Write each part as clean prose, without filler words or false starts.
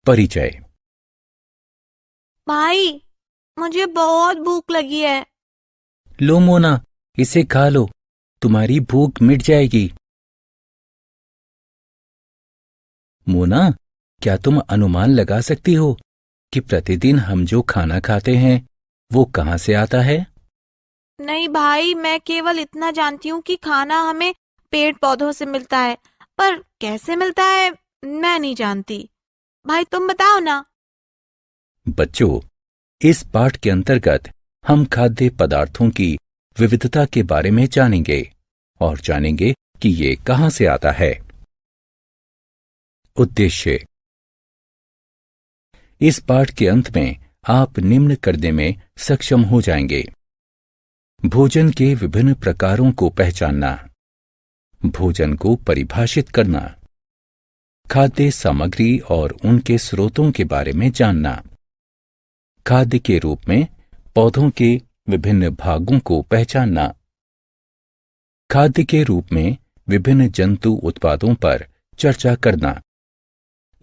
परिचय। भाई, मुझे बहुत भूख लगी है। लो मोना, इसे खा लो, तुम्हारी भूख मिट जाएगी। मोना, क्या तुम अनुमान लगा सकती हो कि प्रतिदिन हम जो खाना खाते हैं वो कहाँ से आता है? नहीं भाई, मैं केवल इतना जानती हूँ कि खाना हमें पेड़ पौधों से मिलता है, पर कैसे मिलता है मैं नहीं जानती। भाई तुम बताओ ना। बच्चों, इस पाठ के अंतर्गत हम खाद्य पदार्थों की विविधता के बारे में जानेंगे और जानेंगे कि ये कहाँ से आता है। उद्देश्य। इस पाठ के अंत में आप निम्न करने में सक्षम हो जाएंगे: भोजन के विभिन्न प्रकारों को पहचानना, भोजन को परिभाषित करना, खाद्य सामग्री और उनके स्रोतों के बारे में जानना, खाद्य के रूप में पौधों के विभिन्न भागों को पहचानना, खाद्य के रूप में विभिन्न जंतु उत्पादों पर चर्चा करना,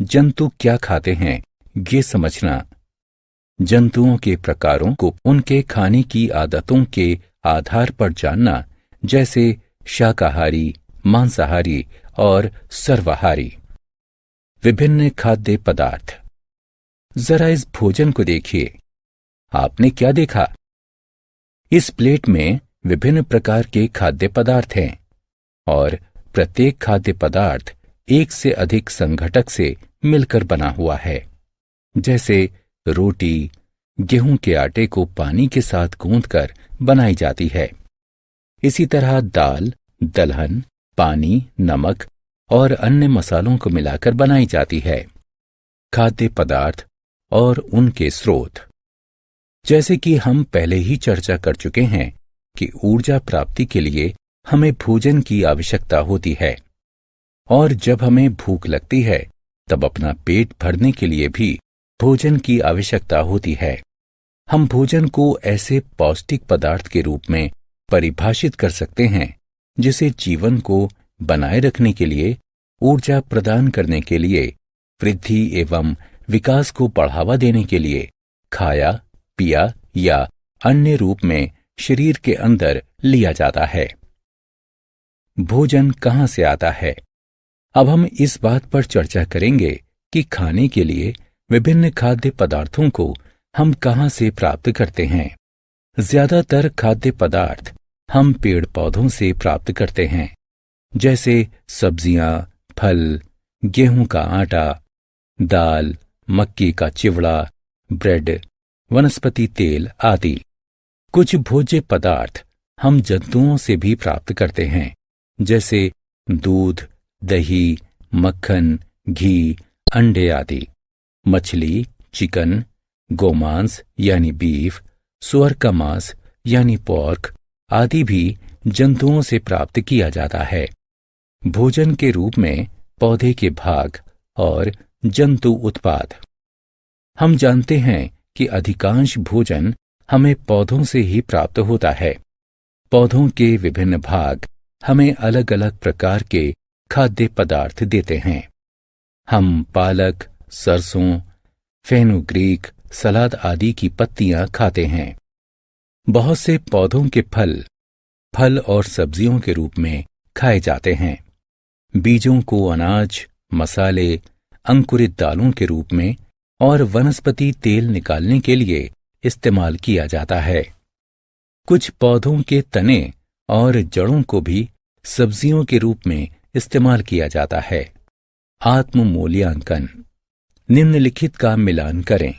जंतु क्या खाते हैं ये समझना, जंतुओं के प्रकारों को उनके खाने की आदतों के आधार पर जानना, जैसे शाकाहारी, मांसाहारी और सर्वाहारी। विभिन्न खाद्य पदार्थ। जरा इस भोजन को देखिए। आपने क्या देखा? इस प्लेट में विभिन्न प्रकार के खाद्य पदार्थ हैं और प्रत्येक खाद्य पदार्थ एक से अधिक संघटक से मिलकर बना हुआ है। जैसे रोटी गेहूं के आटे को पानी के साथ गूंथकर बनाई जाती है। इसी तरह दाल, दलहन, पानी, नमक और अन्य मसालों को मिलाकर बनाई जाती है। खाद्य पदार्थ और उनके स्रोत। जैसे कि हम पहले ही चर्चा कर चुके हैं कि ऊर्जा प्राप्ति के लिए हमें भोजन की आवश्यकता होती है, और जब हमें भूख लगती है तब अपना पेट भरने के लिए भी भोजन की आवश्यकता होती है। हम भोजन को ऐसे पौष्टिक पदार्थ के रूप में परिभाषित कर सकते हैं जिसे जीवन को बनाए रखने के लिए, ऊर्जा प्रदान करने के लिए, वृद्धि एवं विकास को बढ़ावा देने के लिए खाया, पिया या अन्य रूप में शरीर के अंदर लिया जाता है। भोजन कहाँ से आता है? अब हम इस बात पर चर्चा करेंगे कि खाने के लिए विभिन्न खाद्य पदार्थों को हम कहाँ से प्राप्त करते हैं। ज्यादातर खाद्य पदार्थ हम पेड़ पौधों से प्राप्त करते हैं, जैसे सब्जियां, फल, गेहूं का आटा, दाल, मक्की का चिवड़ा, ब्रेड, वनस्पति तेल आदि। कुछ भोज्य पदार्थ हम जंतुओं से भी प्राप्त करते हैं, जैसे दूध, दही, मक्खन, घी, अंडे आदि। मछली, चिकन, गोमांस यानी बीफ, सुअर का मांस यानी पोर्क आदि भी जंतुओं से प्राप्त किया जाता है। भोजन के रूप में पौधे के भाग और जंतु उत्पाद। हम जानते हैं कि अधिकांश भोजन हमें पौधों से ही प्राप्त होता है। पौधों के विभिन्न भाग हमें अलग अलग प्रकार के खाद्य पदार्थ देते हैं। हम पालक, सरसों, फेनुग्रीक, सलाद आदि की पत्तियां खाते हैं। बहुत से पौधों के फल और सब्जियों के रूप में खाए जाते हैं। बीजों को अनाज, मसाले, अंकुरित दालों के रूप में और वनस्पति तेल निकालने के लिए इस्तेमाल किया जाता है। कुछ पौधों के तने और जड़ों को भी सब्जियों के रूप में इस्तेमाल किया जाता है। आत्म मूल्यांकन। निम्नलिखित का मिलान करें।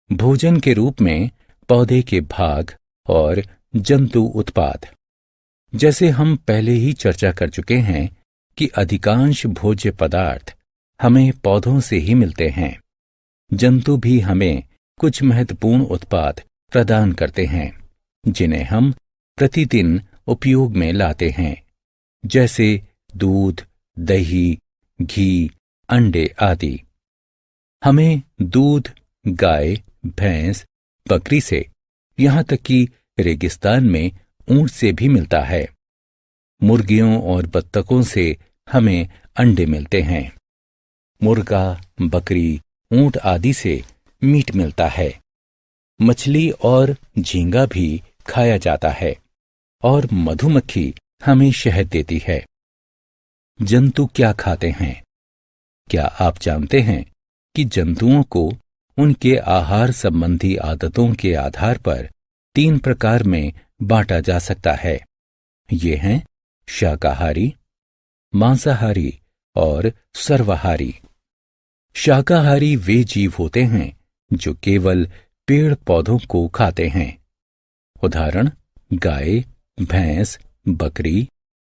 भोजन के रूप में पौधे के भाग और जंतु उत्पाद। जैसे हम पहले ही चर्चा कर चुके हैं कि अधिकांश भोज्य पदार्थ हमें पौधों से ही मिलते हैं। जंतु भी हमें कुछ महत्वपूर्ण उत्पाद प्रदान करते हैं, जिन्हें हम प्रतिदिन उपयोग में लाते हैं, जैसे दूध, दही, घी, अंडे आदि। हमें दूध गाय, भैंस, बकरी से, यहाँ तक कि रेगिस्तान में ऊंट से भी मिलता है। मुर्गियों और बत्तखों से हमें अंडे मिलते हैं। मुर्गा, बकरी, ऊंट आदि से मीट मिलता है। मछली और झींगा भी खाया जाता है और मधुमक्खी हमें शहद देती है। जंतु क्या खाते हैं? क्या आप जानते हैं कि जंतुओं को उनके आहार संबंधी आदतों के आधार पर 3 प्रकार में बांटा जा सकता है। ये हैं शाकाहारी, मांसाहारी और सर्वाहारी। शाकाहारी वे जीव होते हैं जो केवल पेड़ पौधों को खाते हैं। उदाहरण गाय, भैंस, बकरी,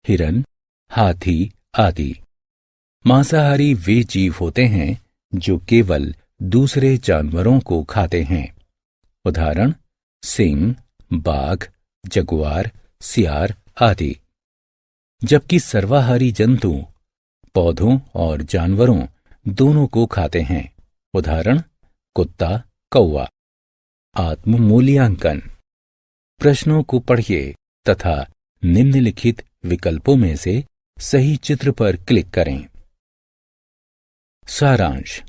हिरन, हाथी आदि। मांसाहारी वे जीव होते हैं जो केवल दूसरे जानवरों को खाते हैं। उदाहरण सिंह, बाघ, जगुआर, सियार आदि। जबकि सर्वाहारी जंतु पौधों और जानवरों दोनों को खाते हैं। उदाहरण कुत्ता, कौवा। आत्म मूल्यांकन। प्रश्नों को पढ़िए तथा निम्नलिखित विकल्पों में से सही चित्र पर क्लिक करें। सारांश।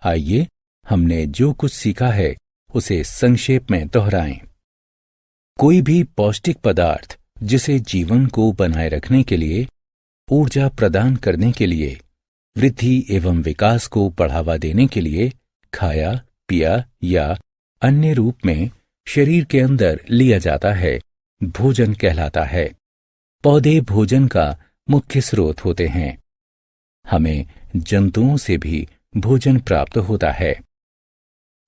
आइए हमने जो कुछ सीखा है उसे संक्षेप में दोहराएं। कोई भी पौष्टिक पदार्थ जिसे जीवन को बनाए रखने के लिए, ऊर्जा प्रदान करने के लिए, वृद्धि एवं विकास को बढ़ावा देने के लिए खाया, पिया या अन्य रूप में शरीर के अंदर लिया जाता है, भोजन कहलाता है। पौधे भोजन का मुख्य स्रोत होते हैं। हमें जंतुओं से भी भोजन प्राप्त होता है।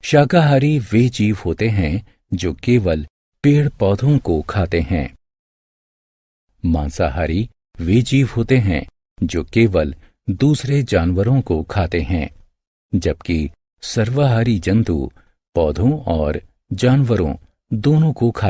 शाकाहारी वे जीव होते हैं जो केवल पेड़ पौधों को खाते हैं। मांसाहारी वे जीव होते हैं जो केवल दूसरे जानवरों को खाते हैं, जबकि सर्वाहारी जंतु पौधों और जानवरों दोनों को खाते हैं।